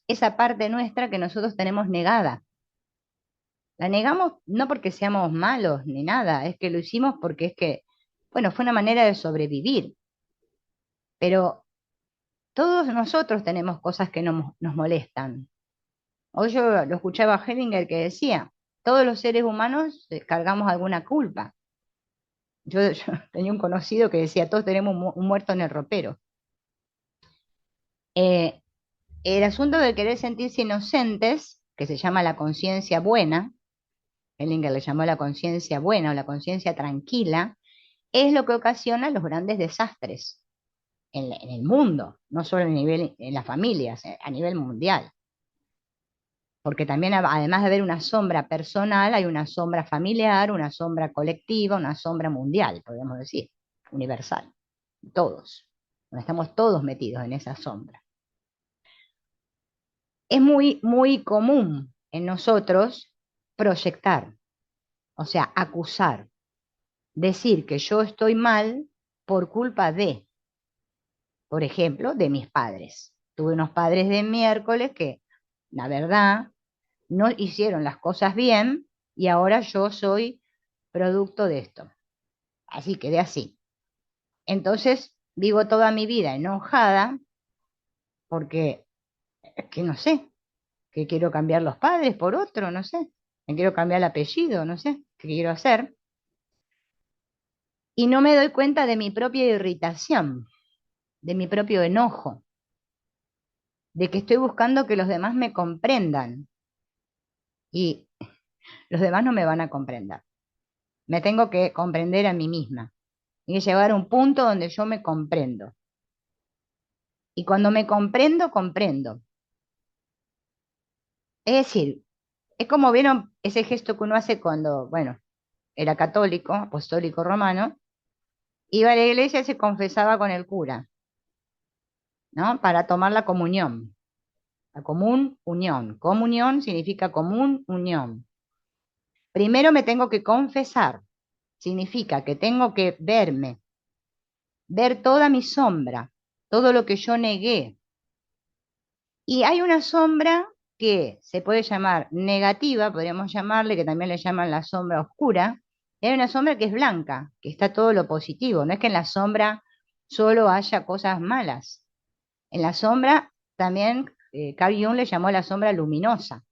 esa parte nuestra que nosotros tenemos negada. La negamos no porque seamos malos ni nada, es que lo hicimos porque es que, bueno, fue una manera de sobrevivir, pero todos nosotros tenemos cosas que nos molestan. Hoy yo lo escuchaba a Hellinger que decía, todos los seres humanos cargamos alguna culpa. Yo tenía un conocido que decía, todos tenemos un muerto en el ropero. Eh, el asunto de querer sentirse inocentes, que se llama la conciencia buena, Hellinger le llamó la conciencia buena o la conciencia tranquila, es lo que ocasiona los grandes desastres en el mundo, no solo a nivel, en las familias, a nivel mundial. Porque también además de haber una sombra personal, hay una sombra familiar, una sombra colectiva, una sombra mundial, podríamos decir, universal, todos, donde estamos todos metidos en esa sombra. Es muy, muy común en nosotros proyectar, o sea, acusar, decir que yo estoy mal por culpa de, por ejemplo, de mis padres. Tuve unos padres de miércoles que, la verdad, no hicieron las cosas bien y ahora yo soy producto de esto. Así quedé así. Entonces vivo toda mi vida enojada porque es que no sé, que quiero cambiar los padres por otro, no sé, me quiero cambiar el apellido, no sé, qué quiero hacer. Y no me doy cuenta de mi propia irritación, de mi propio enojo, de que estoy buscando que los demás me comprendan y los demás no me van a comprender. Me tengo que comprender a mí misma y llegar a un punto donde yo me comprendo. Y cuando me comprendo, comprendo. Es decir, es como vieron ese gesto que uno hace cuando, bueno, era católico, apostólico romano, iba a la iglesia y se confesaba con el cura, ¿no? Para tomar la comunión. La común unión. Comunión significa común unión. Primero me tengo que confesar. Significa que tengo que verme, ver toda mi sombra, todo lo que yo negué. Y hay una sombra que se puede llamar negativa, podríamos llamarle, que también le llaman la sombra oscura, y hay una sombra que es blanca, que está todo lo positivo. No es que en la sombra solo haya cosas malas. En la sombra también Carl Jung le llamó la sombra luminosa.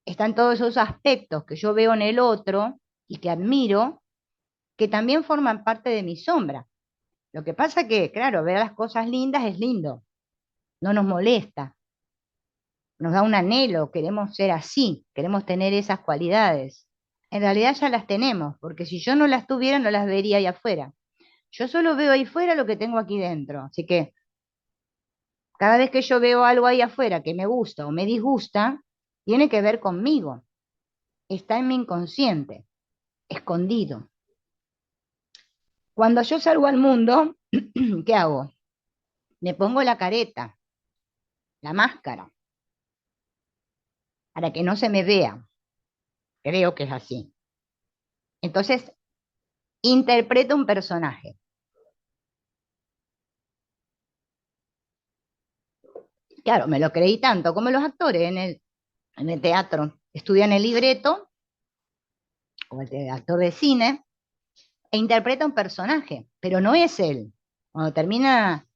Están todos esos aspectos que yo veo en el otro y que admiro, que también forman parte de mi sombra. Lo que pasa que, claro, ver las cosas lindas es lindo, no nos molesta, nos da un anhelo, queremos ser así, queremos tener esas cualidades. En realidad ya las tenemos, porque si yo no las tuviera, no las vería ahí afuera. Yo solo veo ahí fuera lo que tengo aquí dentro. Así que cada vez que yo veo algo ahí afuera que me gusta o me disgusta, tiene que ver conmigo. Está en mi inconsciente, escondido. Cuando yo salgo al mundo, ¿qué hago? Me pongo la careta, la máscara, para que no se me vea. Creo que es así. Entonces, interpreto un personaje. Claro, me lo creí tanto como los actores en el teatro. Estudian el libreto, o el actor de cine, e interpreta un personaje, pero no es él. Cuando termina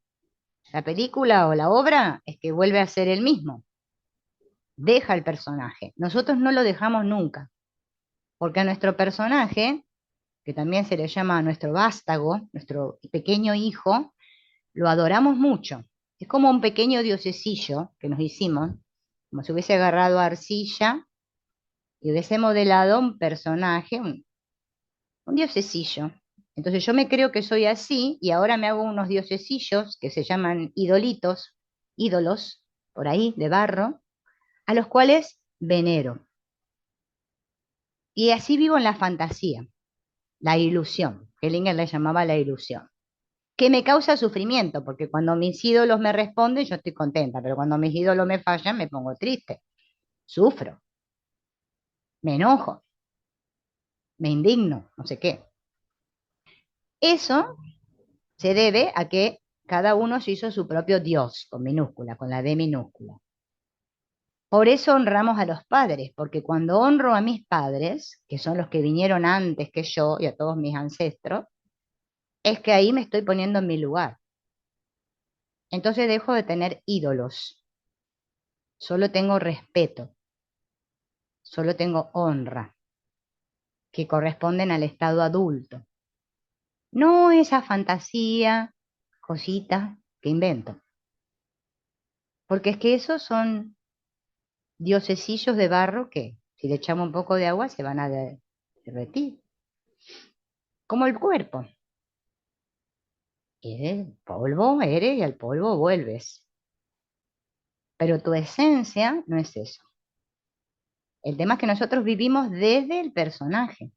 la película o la obra, es que vuelve a ser el mismo. Deja el personaje. Nosotros no lo dejamos nunca, porque a nuestro personaje, que también se le llama nuestro vástago, nuestro pequeño hijo, lo adoramos mucho. Es como un pequeño diosesillo que nos hicimos, como si hubiese agarrado arcilla y hubiese modelado un personaje, un diosesillo. Entonces yo me creo que soy así y ahora me hago unos diosesillos que se llaman idolitos, ídolos, por ahí, de barro, a los cuales venero. Y así vivo en la fantasía, la ilusión, que Linger le llamaba la ilusión, que me causa sufrimiento, porque cuando mis ídolos me responden yo estoy contenta, pero cuando mis ídolos me fallan me pongo triste, sufro, me enojo, me indigno, no sé qué. Eso se debe a que cada uno se hizo su propio Dios, con minúscula, con la D minúscula. Por eso honramos a los padres, porque cuando honro a mis padres, que son los que vinieron antes que yo y a todos mis ancestros, es que ahí me estoy poniendo en mi lugar. Entonces dejo de tener ídolos, solo tengo respeto, solo tengo honra, que corresponden al estado adulto. No esa fantasía, cosita que invento, porque es que esos son diosecillos de barro que si le echamos un poco de agua se van a derretir, como el cuerpo. Eres polvo, eres y al polvo vuelves. Pero tu esencia no es eso. El tema es que nosotros vivimos desde el personaje.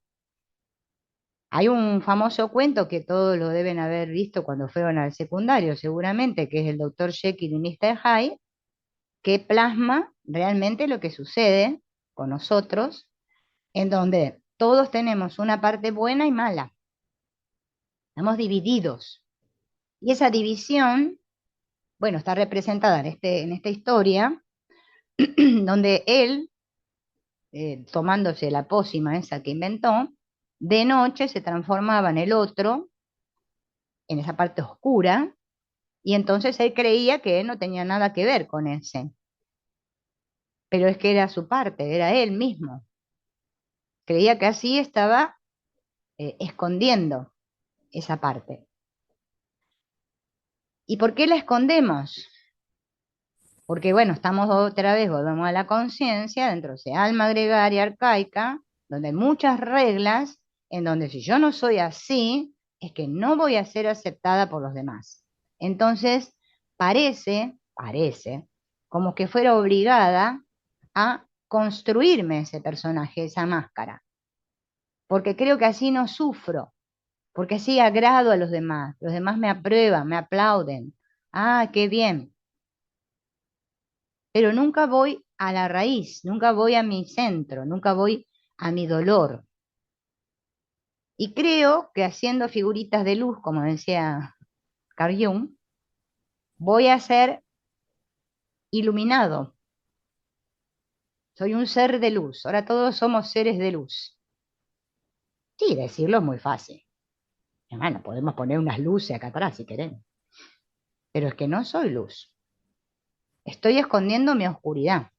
Hay un famoso cuento que todos lo deben haber visto cuando fueron al secundario, seguramente, que es el Doctor Jekyll y Mr. Hyde, que plasma realmente lo que sucede con nosotros, en donde todos tenemos una parte buena y mala. Estamos divididos. Y esa división, bueno, está representada en esta historia, donde él, tomándose la pócima esa que inventó, de noche se transformaba en el otro, en esa parte oscura, y entonces él creía que él no tenía nada que ver con ese, pero es que era su parte, era él mismo. Creía que así estaba escondiendo esa parte. ¿Y por qué la escondemos? Porque bueno, estamos otra vez, volvemos a la conciencia, dentro de ese alma gregaria arcaica, donde hay muchas reglas, en donde si yo no soy así, es que no voy a ser aceptada por los demás. Entonces, parece, como que fuera obligada a construirme ese personaje, esa máscara, porque creo que así no sufro, porque así agrado a los demás me aprueban, me aplauden. Ah, qué bien, pero nunca voy a la raíz, nunca voy a mi centro, nunca voy a mi dolor. Y creo que haciendo figuritas de luz, como decía Carl Jung, voy a ser iluminado. Soy un ser de luz. Ahora todos somos seres de luz. Sí, decirlo es muy fácil. Hermano, podemos poner unas luces acá atrás si queremos. Pero es que no soy luz. Estoy escondiendo mi oscuridad.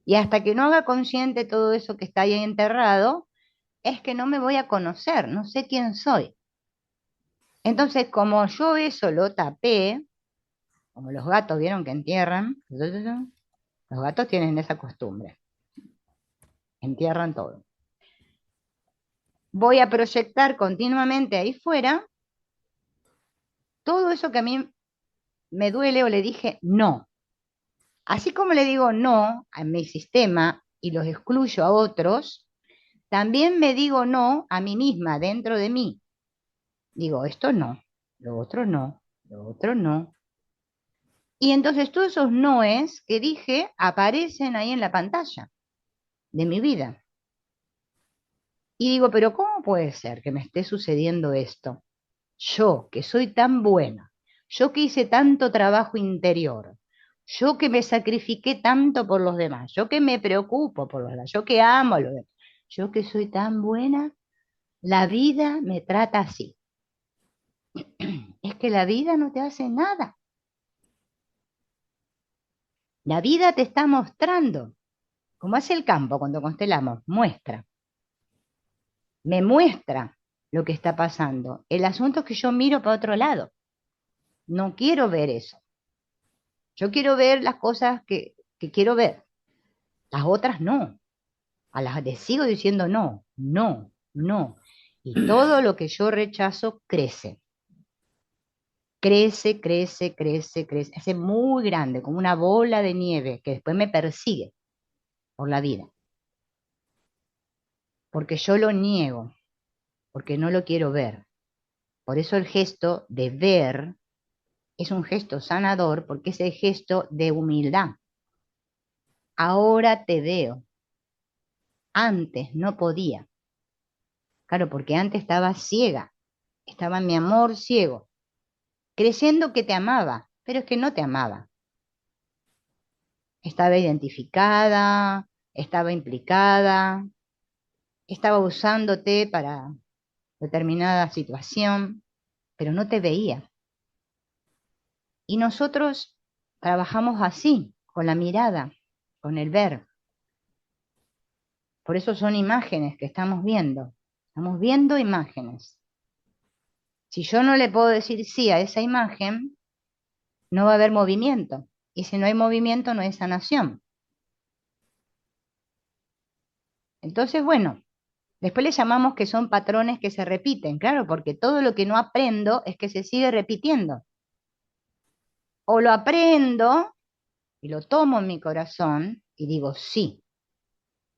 Y hasta que no haga consciente todo eso que está ahí enterrado, es que no me voy a conocer, no sé quién soy. Entonces, como yo eso lo tapé, como los gatos vieron que entierran, los gatos tienen esa costumbre, entierran todo. Voy a proyectar continuamente ahí fuera todo eso que a mí me duele o le dije no. Así como le digo no a mi sistema y los excluyo a otros, también me digo no a mí misma dentro de mí. Digo, esto no, lo otro no, lo otro no. Y entonces todos esos noes que dije aparecen ahí en la pantalla de mi vida. Y digo, pero ¿cómo puede ser que me esté sucediendo esto? Yo, que soy tan buena, yo que hice tanto trabajo interior, yo que me sacrifiqué tanto por los demás, yo que me preocupo por los demás, yo que amo a los demás, yo que soy tan buena, la vida me trata así. Es que la vida no te hace nada. La vida te está mostrando, como hace el campo cuando constelamos, muestra. Me muestra lo que está pasando. El asunto es que yo miro para otro lado. No quiero ver eso. Yo quiero ver las cosas que quiero ver. Las otras no. A las les sigo diciendo no, no, no. Y todo lo que yo rechazo crece. Crece, crece, crece, crece. Hace muy grande, como una bola de nieve que después me persigue por la vida. Porque yo lo niego, porque no lo quiero ver. Por eso el gesto de ver es un gesto sanador porque es el gesto de humildad. Ahora te veo. Antes no podía. Claro, porque antes estaba ciega. Estaba en mi amor ciego, creyendo que te amaba, pero es que no te amaba. estaba identificada, estaba implicada, estaba usándote para determinada situación, pero no te veía. Y nosotros trabajamos así, con la mirada, con el ver. Por eso son imágenes que estamos viendo. Estamos viendo imágenes. Si yo no le puedo decir sí a esa imagen, no va a haber movimiento. Y si no hay movimiento, no hay sanación. Entonces, bueno, después le llamamos que son patrones que se repiten, claro, porque todo lo que no aprendo es que se sigue repitiendo. O lo aprendo y lo tomo en mi corazón y digo sí,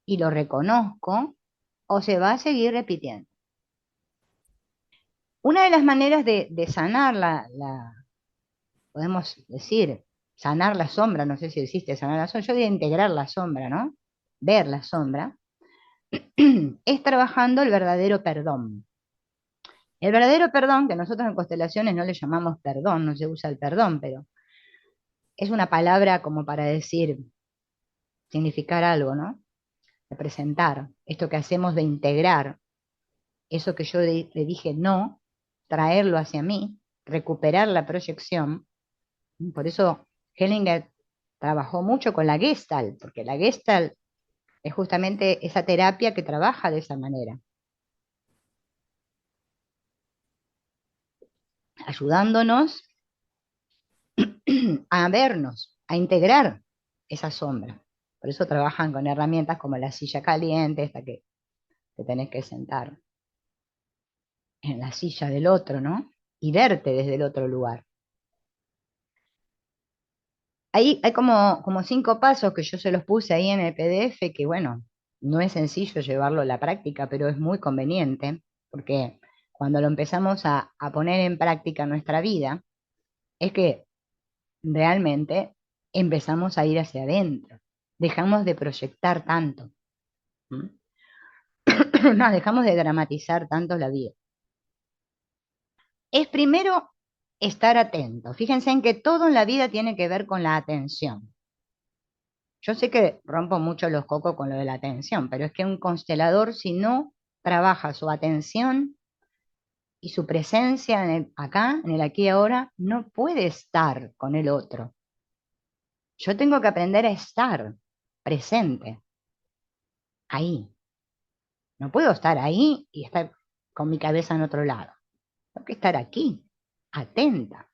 y lo reconozco, o se va a seguir repitiendo. Una de las maneras de sanar podemos decir, sanar la sombra, no sé si existe sanar la sombra, yo diría integrar la sombra, ¿no? Ver la sombra, es trabajando el verdadero perdón. El verdadero perdón, que nosotros en constelaciones no le llamamos perdón, no se usa el perdón, pero es una palabra como para decir, significar algo, ¿no? Representar, esto que hacemos de integrar, eso que yo le dije no, traerlo hacia mí, recuperar la proyección. Por eso Hellinger trabajó mucho con la Gestalt, porque la Gestalt es justamente esa terapia que trabaja de esa manera, ayudándonos a vernos, a integrar esa sombra. Por eso trabajan con herramientas como la silla caliente, esta que te tenés que sentar en la silla del otro, ¿no? Y verte desde el otro lugar. Hay como 5 pasos que yo se los puse ahí en el PDF, que bueno, no es sencillo llevarlo a la práctica, pero es muy conveniente, porque cuando lo empezamos a poner en práctica en nuestra vida, es que realmente empezamos a ir hacia adentro. Dejamos de proyectar tanto. ¿M? No, dejamos de dramatizar tanto la vida. Es primero estar atento. Fíjense en que todo en la vida tiene que ver con la atención. Yo sé que rompo mucho los cocos con lo de la atención, pero es que un constelador, si no trabaja su atención y su presencia acá, en el aquí y ahora, no puede estar con el otro. Yo tengo que aprender a estar presente, ahí. No puedo estar ahí y estar con mi cabeza en otro lado. Tengo que estar aquí, atenta,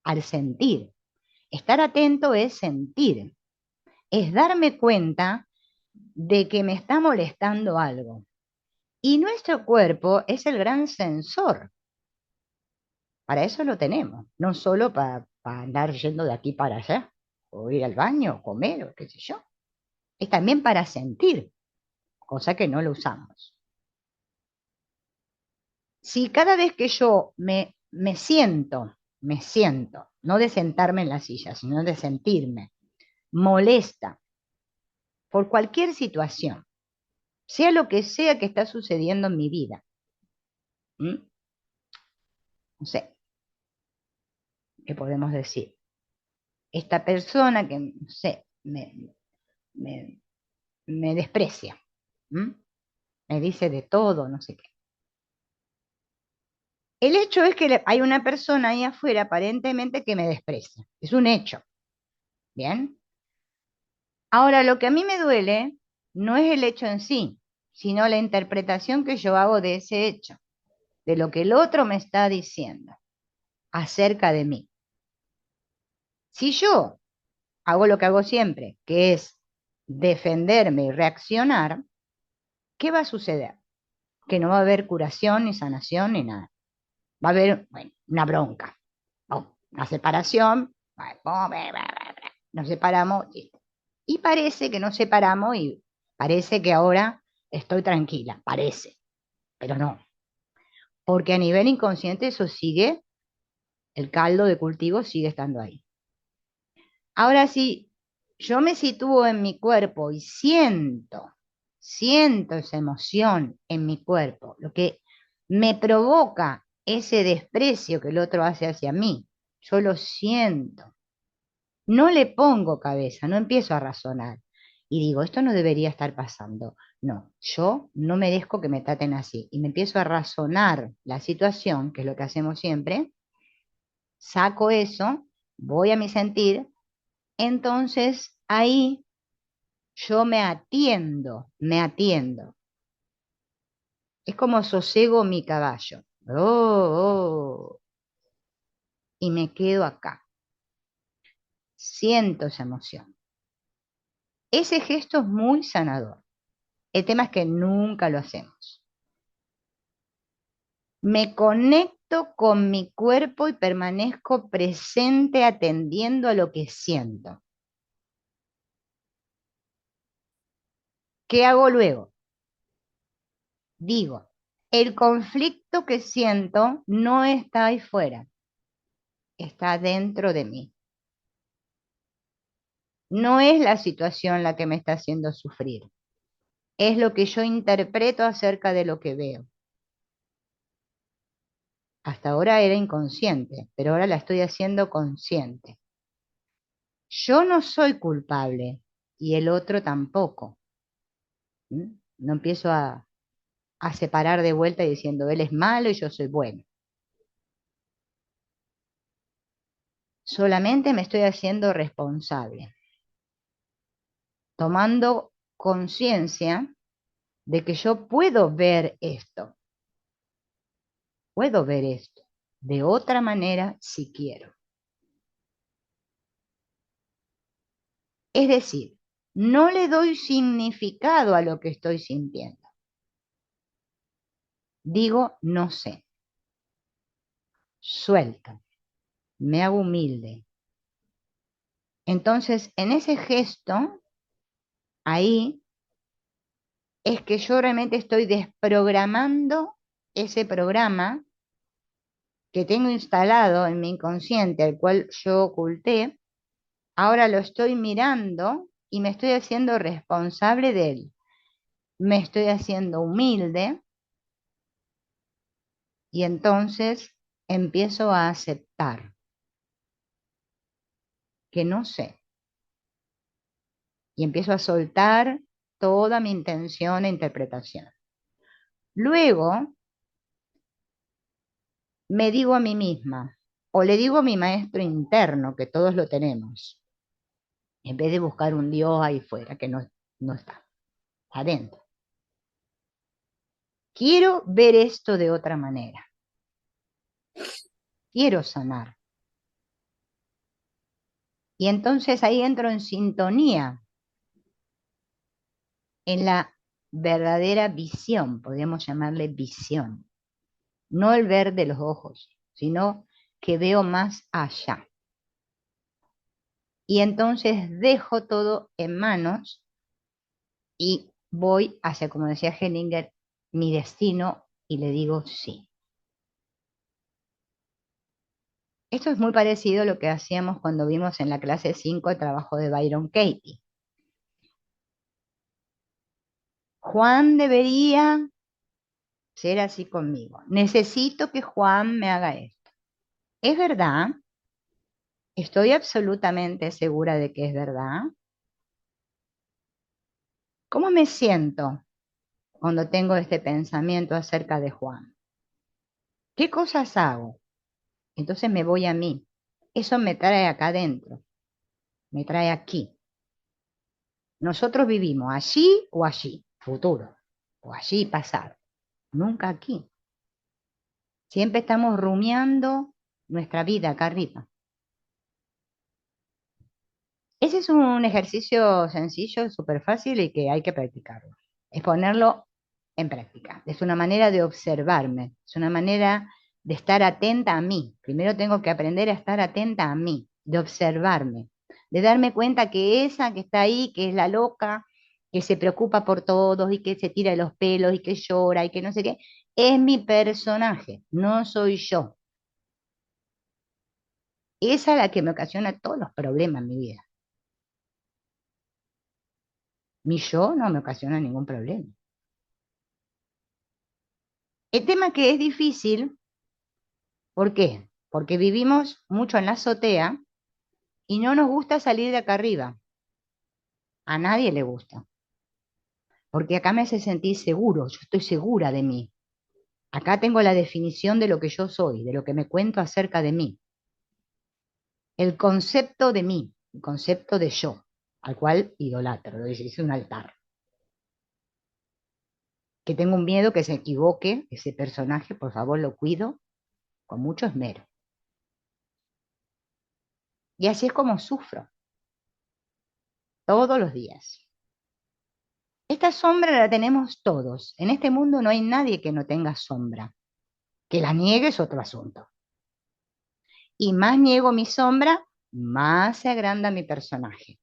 al sentir. Estar atento es sentir, es darme cuenta de que me está molestando algo. Y nuestro cuerpo es el gran sensor. Para eso lo tenemos, no solo para andar yendo de aquí para allá, o ir al baño, o comer, o qué sé yo. Es también para sentir, cosa que no lo usamos. Si cada vez que yo me siento, no de sentarme en la silla, sino de sentirme molesta por cualquier situación, sea lo que sea que está sucediendo en mi vida, ¿m? No sé, ¿qué podemos decir? Esta persona que, no sé, me, me desprecia, ¿m? Me dice de todo, no sé qué. El hecho es que hay una persona ahí afuera aparentemente que me desprecia. Es un hecho, ¿bien? Ahora, lo que a mí me duele no es el hecho en sí, sino la interpretación que yo hago de ese hecho, de lo que el otro me está diciendo acerca de mí. Si yo hago lo que hago siempre, que es defenderme y reaccionar, ¿qué va a suceder? Que no va a haber curación, ni sanación, ni nada. Va a haber, bueno, una bronca, ¿no? Una separación, nos separamos, y parece que nos separamos y parece que ahora estoy tranquila, parece, pero no, porque a nivel inconsciente eso sigue, el caldo de cultivo sigue estando ahí. Ahora sí, yo me sitúo en mi cuerpo y siento esa emoción en mi cuerpo, lo que me provoca ese desprecio que el otro hace hacia mí, yo lo siento. No le pongo cabeza, no empiezo a razonar. Y digo, esto no debería estar pasando. No, yo no merezco que me traten así. Y me empiezo a razonar la situación, que es lo que hacemos siempre, saco eso, voy a mi sentir, entonces ahí yo me atiendo. Es como sosego mi caballo. Oh, y me quedo acá. Siento esa emoción. Ese gesto es muy sanador. El tema es que nunca lo hacemos. Me conecto con mi cuerpo y permanezco presente atendiendo a lo que siento. ¿Qué hago luego? Digo, el conflicto que siento no está ahí fuera, está dentro de mí. No es la situación la que me está haciendo sufrir, es lo que yo interpreto acerca de lo que veo. Hasta ahora era inconsciente, pero ahora la estoy haciendo consciente. Yo no soy culpable y el otro tampoco. ¿Mm? No empiezo a separar de vuelta diciendo él es malo y yo soy bueno. Solamente me estoy haciendo responsable, tomando conciencia de que yo puedo ver esto de otra manera si quiero. Es decir, no le doy significado a lo que estoy sintiendo. Digo, no sé, suelto, me hago humilde. Entonces, en ese gesto, ahí es que yo realmente estoy desprogramando ese programa que tengo instalado en mi inconsciente, el cual yo oculté. Ahora lo estoy mirando y me estoy haciendo responsable de él. Me estoy haciendo humilde y entonces empiezo a aceptar que no sé y empiezo a soltar toda mi intención e interpretación. Luego me digo a mí misma, o le digo a mi maestro interno, que todos lo tenemos, en vez de buscar un Dios ahí fuera, que no está, adentro. Quiero ver esto de otra manera, quiero sanar. Y entonces ahí entro en sintonía, en la verdadera visión, podríamos llamarle visión, no el ver de los ojos, sino que veo más allá. Y entonces dejo todo en manos y voy hacia, como decía Hellinger, mi destino y le digo sí. Esto es muy parecido a lo que hacíamos cuando vimos en la clase 5 el trabajo de Byron Katie. Juan debería ser así conmigo. Necesito que Juan me haga esto. ¿Es verdad? Estoy absolutamente segura de que es verdad. ¿Cómo me siento cuando tengo este pensamiento acerca de Juan? ¿Qué cosas hago? Entonces me voy a mí. Eso me trae acá adentro, me trae aquí. Nosotros vivimos allí, futuro, o allí, pasado, nunca aquí. Siempre estamos rumiando nuestra vida acá arriba. Ese es un ejercicio sencillo, súper fácil y que hay que practicarlo. Es ponerlo en práctica. Es una manera de observarme, es una manera de estar atenta a mí. Primero tengo que aprender a estar atenta a mí, de observarme, de darme cuenta que esa que está ahí, que es la loca, que se preocupa por todos y que se tira de los pelos y que llora y que no sé qué, es mi personaje, no soy yo. Esa es la que me ocasiona todos los problemas en mi vida. Mi yo no me ocasiona ningún problema. El tema que es difícil, ¿por qué? Porque vivimos mucho en la azotea Y no nos gusta salir de acá arriba. A nadie le gusta. Porque acá me hace sentir seguro, yo estoy segura de mí. Acá tengo la definición de lo que yo soy, de lo que me cuento acerca de mí. El concepto de mí, el concepto de yo, al cual idolatro, lo dice, es un altar. Que tengo un miedo que se equivoque ese personaje, por favor lo cuido con mucho esmero. Y así es como sufro todos los días. Esta sombra la tenemos todos. En este mundo no hay nadie que no tenga sombra. Que la niegue es otro asunto. Y más niego mi sombra, más se agranda mi personaje,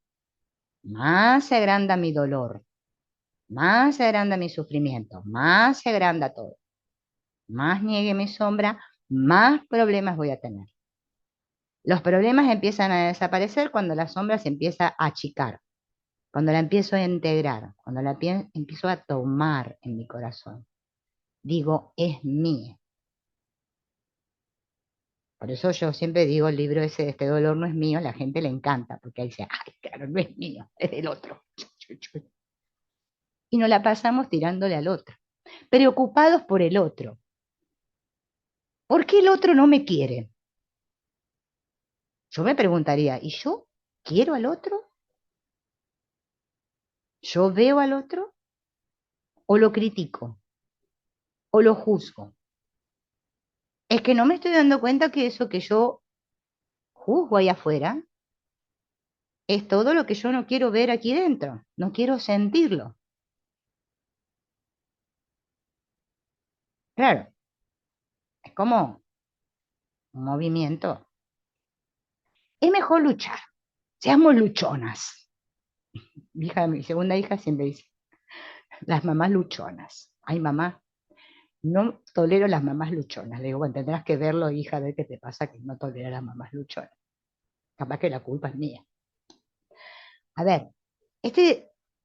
más se agranda mi dolor, más se agranda mi sufrimiento, más se agranda todo. Más niegue mi sombra, más problemas voy a tener. Los problemas empiezan a desaparecer cuando la sombra se empieza a achicar, cuando la empiezo a integrar, cuando la empiezo a tomar en mi corazón. Digo, es mía. Por eso yo siempre digo, el libro ese de Este dolor no es mío, a la gente le encanta, porque ahí dice, ay, claro, no es mío, es del otro. Y nos la pasamos tirándole al otro, preocupados por el otro. ¿Por qué el otro no me quiere? Yo me preguntaría, ¿y yo quiero al otro? ¿Yo veo al otro? ¿O lo critico? ¿O lo juzgo? Es que no me estoy dando cuenta que eso que yo juzgo ahí afuera es todo lo que yo no quiero ver aquí dentro, no quiero sentirlo. Claro, es como un movimiento. Es mejor luchar, seamos luchonas. Mi segunda hija siempre dice, las mamás luchonas. Ay, mamá, no tolero las mamás luchonas. Le digo, bueno, tendrás que verlo, hija, a ver qué te pasa que no tolera las mamás luchonas. Capaz que la culpa es mía. A ver,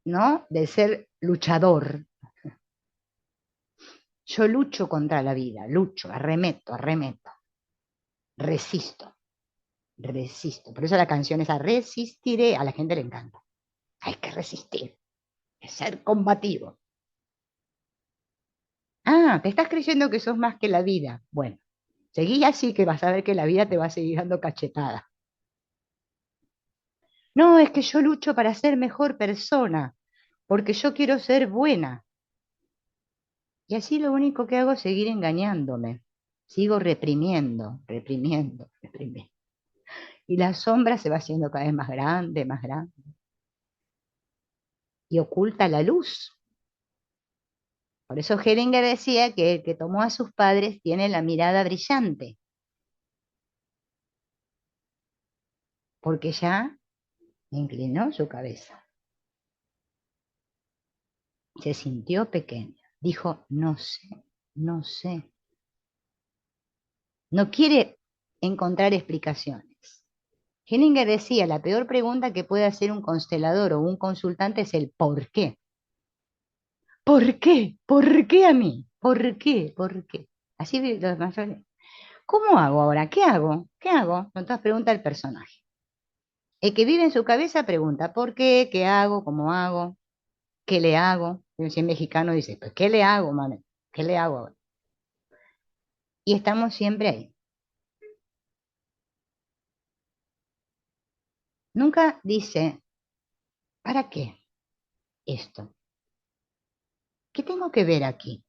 ¿no? De ser luchador. Yo lucho contra la vida, lucho, arremeto, arremeto, resisto, resisto. Por eso la canción esa, resistiré, a la gente le encanta. Hay que resistir, es ser combativo. Ah, te estás creyendo que sos más que la vida. Bueno, seguí así que vas a ver que la vida te va a seguir dando cachetadas. No, es que yo lucho para ser mejor persona, porque yo quiero ser buena. Y así lo único que hago es seguir engañándome. Sigo reprimiendo, reprimiendo, reprimiendo. Y la sombra se va haciendo cada vez más grande, y oculta la luz. Por eso Heringer decía que el que tomó a sus padres tiene la mirada brillante, porque ya inclinó su cabeza, se sintió pequeño, dijo, no sé, no sé. No quiere encontrar explicaciones. Heringer decía, la peor pregunta que puede hacer un constelador o un consultante es el ¿por qué? ¿Por qué? ¿Por qué a mí? ¿Por qué? ¿Por qué? Así los mayores. ¿Cómo hago ahora? ¿Qué hago? ¿Qué hago? Entonces pregunta el personaje. El que vive en su cabeza pregunta, ¿por qué? ¿Qué hago? ¿Cómo hago? ¿Qué le hago? Y si es mexicano dice, pues, ¿qué le hago, mami? ¿Qué le hago ahora? Y estamos siempre ahí. Nunca dice, ¿para qué esto? ¿Qué tengo que ver aquí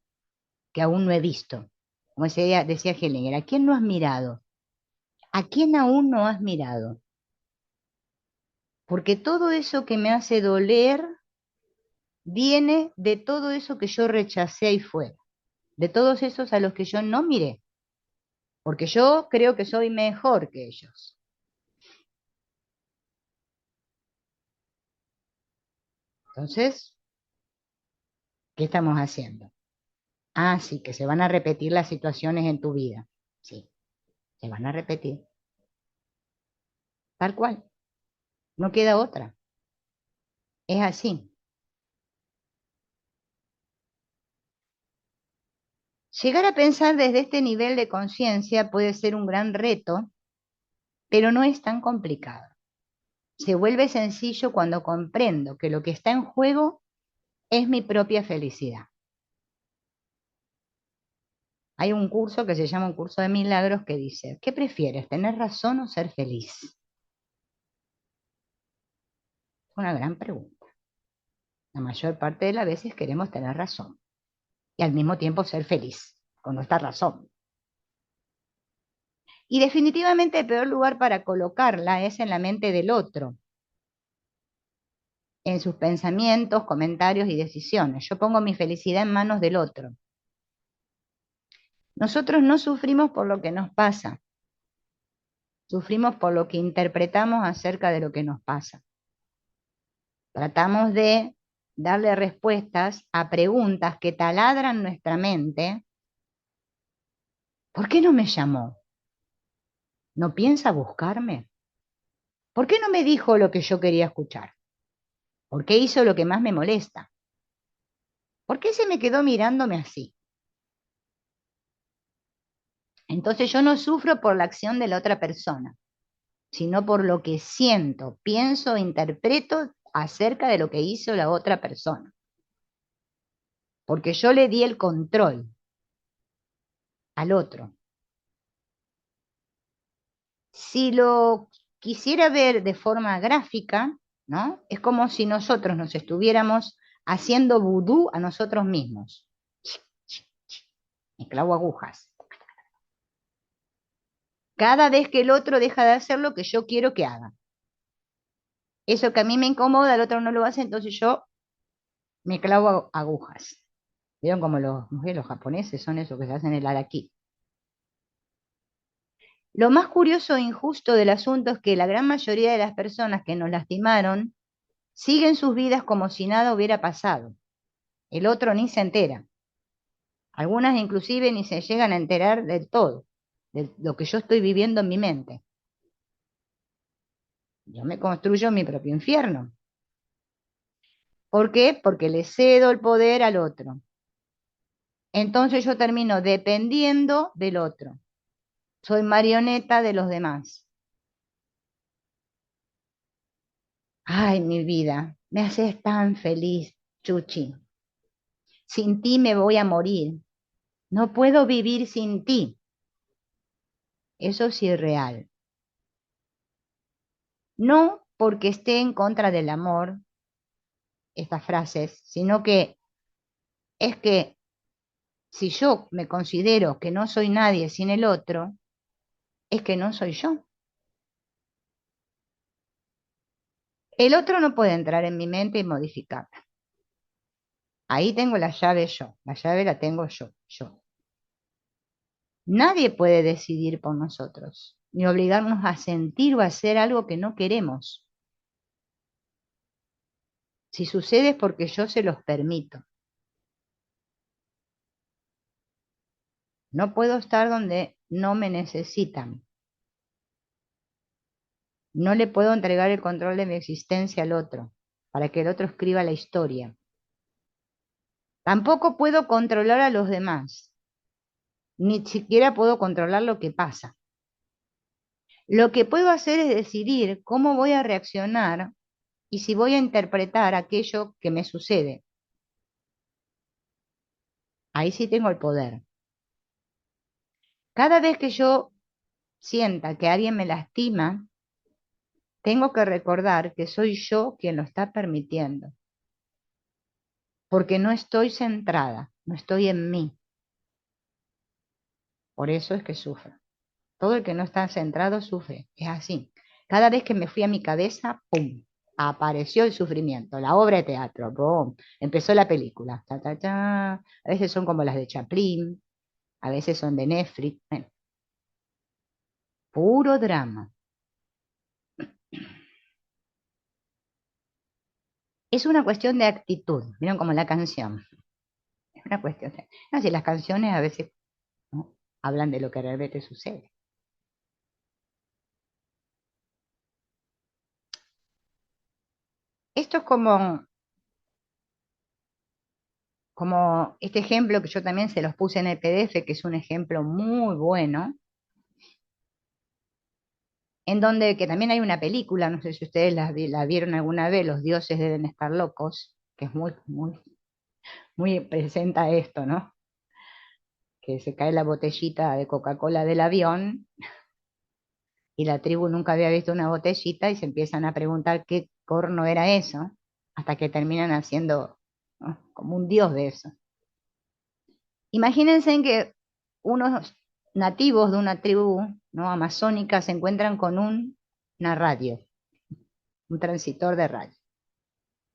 que aún no he visto? Como decía Hellinger, ¿a quién no has mirado? ¿A quién aún no has mirado? Porque todo eso que me hace doler viene de todo eso que yo rechacé ahí fuera, de todos esos a los que yo no miré, porque yo creo que soy mejor que ellos. Entonces, ¿qué estamos haciendo? Ah, sí, que se van a repetir las situaciones en tu vida. Sí, se van a repetir, tal cual. No queda otra. Es así. Llegar a pensar desde este nivel de conciencia puede ser un gran reto, pero no es tan complicado. Se vuelve sencillo cuando comprendo que lo que está en juego es mi propia felicidad. Hay un curso que se llama un curso de milagros que dice, ¿qué prefieres, tener razón o ser feliz? Es una gran pregunta. La mayor parte de las veces queremos tener razón y al mismo tiempo ser feliz con nuestra razón. Y definitivamente el peor lugar para colocarla es en la mente del otro, en sus pensamientos, comentarios y decisiones. Yo pongo mi felicidad en manos del otro. Nosotros no sufrimos por lo que nos pasa, sufrimos por lo que interpretamos acerca de lo que nos pasa. Tratamos de darle respuestas a preguntas que taladran nuestra mente. ¿Por qué no me llamó? ¿No piensa buscarme? ¿Por qué no me dijo lo que yo quería escuchar? ¿Por qué hizo lo que más me molesta? ¿Por qué se me quedó mirándome así? Entonces yo no sufro por la acción de la otra persona, sino por lo que siento, pienso, interpreto acerca de lo que hizo la otra persona. Porque yo le di el control al otro. Si lo quisiera ver de forma gráfica, ¿no? Es como si nosotros nos estuviéramos haciendo vudú a nosotros mismos. Me clavo agujas. Cada vez que el otro deja de hacer lo que yo quiero que haga. Eso que a mí me incomoda, el otro no lo hace, entonces yo me clavo agujas. ¿Vieron como los japoneses son esos que se hacen el harakiri? Lo más curioso e injusto del asunto es que la gran mayoría de las personas que nos lastimaron siguen sus vidas como si nada hubiera pasado. El otro ni se entera. Algunas inclusive ni se llegan a enterar del todo, de lo que yo estoy viviendo en mi mente. Yo me construyo mi propio infierno. ¿Por qué? Porque le cedo el poder al otro. Entonces yo termino dependiendo del otro. Soy marioneta de los demás. Ay, mi vida, me haces tan feliz, Chuchi. Sin ti me voy a morir. No puedo vivir sin ti. Eso es irreal. No porque esté en contra del amor, estas frases, sino que es que si yo me considero que no soy nadie sin el otro, es que no soy yo. El otro no puede entrar en mi mente y modificarla. Ahí tengo la llave yo, la llave la tengo yo. Nadie puede decidir por nosotros, ni obligarnos a sentir o a hacer algo que no queremos. Si sucede es porque yo se los permito. No puedo estar donde no me necesitan. No le puedo entregar el control de mi existencia al otro, para que el otro escriba la historia. Tampoco puedo controlar a los demás, ni siquiera puedo controlar lo que pasa. Lo que puedo hacer es decidir cómo voy a reaccionar y si voy a interpretar aquello que me sucede. Ahí sí tengo el poder. Cada vez que yo sienta que alguien me lastima, tengo que recordar que soy yo quien lo está permitiendo, porque no estoy centrada, no estoy en mí. Por eso es que sufro. Todo el que no está centrado sufre, es así. Cada vez que me fui a mi cabeza, ¡pum! Apareció el sufrimiento, la obra de teatro, ¡pum! Empezó la película. Ta, ta, ta. A veces son como las de Chaplin, a veces son de Netflix. Bueno, puro drama. Es una cuestión de actitud, ¿vieron como la canción? Es una cuestión de... No, si las canciones a veces, ¿no?, hablan de lo que realmente sucede. Esto es como este ejemplo que yo también se los puse en el PDF, que es un ejemplo muy bueno. en donde, que también hay una película, no sé si ustedes la vieron alguna vez, Los dioses deben estar locos, que es muy presenta esto, ¿no? Que se cae la botellita de Coca-Cola del avión y la tribu nunca había visto una botellita y se empiezan a preguntar qué corno era eso, hasta que terminan haciendo, ¿no?, como un dios de eso. Imagínense en que unos nativos de una tribu, ¿no?, amazónica se encuentran con una radio, un transitor de radio,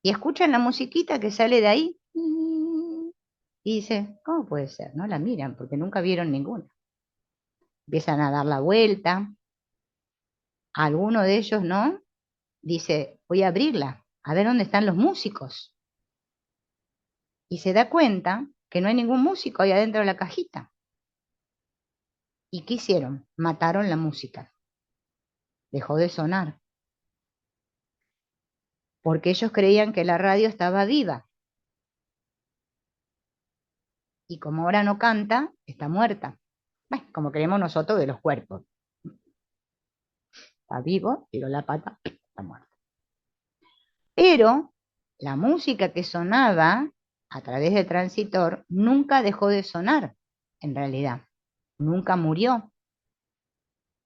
y escuchan la musiquita que sale de ahí y dicen, ¿cómo puede ser? No la miran porque nunca vieron ninguna. Empiezan a dar la vuelta, alguno de ellos, ¿no?, dice, voy a abrirla, a ver dónde están los músicos. Y se da cuenta que no hay ningún músico ahí adentro de la cajita. ¿Y qué hicieron? Mataron la música. Dejó de sonar. Porque ellos creían que la radio estaba viva. Y como ahora no canta, está muerta. Bueno, como creemos nosotros de los cuerpos. Está vivo, tiró la pata, está muerta. Pero la música que sonaba a través del transitor nunca dejó de sonar, en realidad. Nunca murió.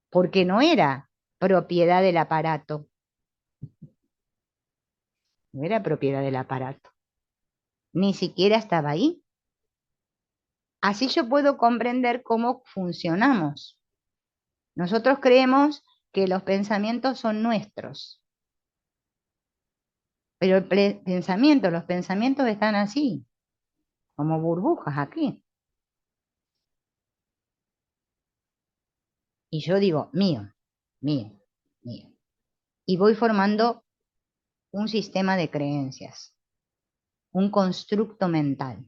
Porque no era propiedad del aparato. No era propiedad del aparato. Ni siquiera estaba ahí. Así yo puedo comprender cómo funcionamos. Nosotros creemos que los pensamientos son nuestros, pero los pensamientos están así, como burbujas aquí. Y yo digo, mío, mío, mío. Y voy formando un sistema de creencias, un constructo mental.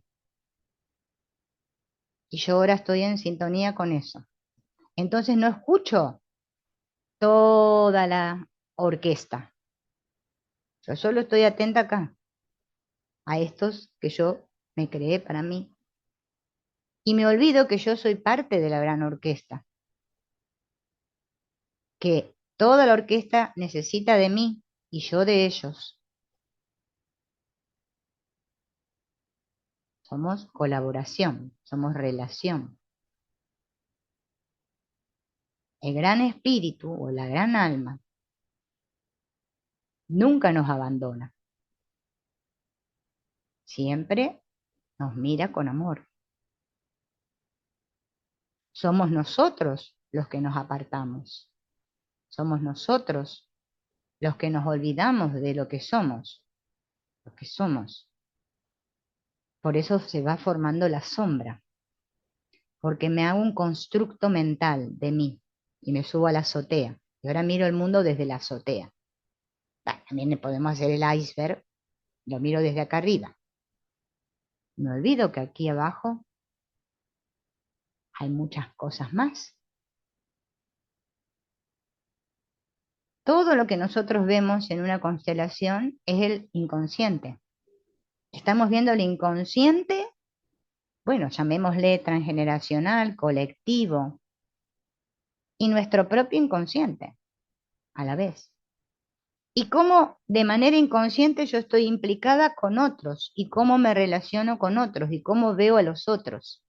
Y yo ahora estoy en sintonía con eso. Entonces no escucho toda la orquesta. Yo solo estoy atenta acá, a estos que yo me creé para mí. Y me olvido que yo soy parte de la gran orquesta, que toda la orquesta necesita de mí y yo de ellos. Somos colaboración, somos relación. El gran espíritu o la gran alma nunca nos abandona, siempre nos mira con amor. Somos nosotros los que nos apartamos, somos nosotros los que nos olvidamos de lo que somos. Por eso se va formando la sombra, porque me hago un constructo mental de mí y me subo a la azotea. Y ahora miro el mundo desde la azotea. También le podemos hacer el iceberg, lo miro desde acá arriba. Me olvido que aquí abajo hay muchas cosas más. Todo lo que nosotros vemos en una constelación es el inconsciente. Estamos viendo el inconsciente, bueno, llamémosle transgeneracional, colectivo, y nuestro propio inconsciente a la vez. Y cómo de manera inconsciente yo estoy implicada con otros y cómo me relaciono con otros y cómo veo a los otros.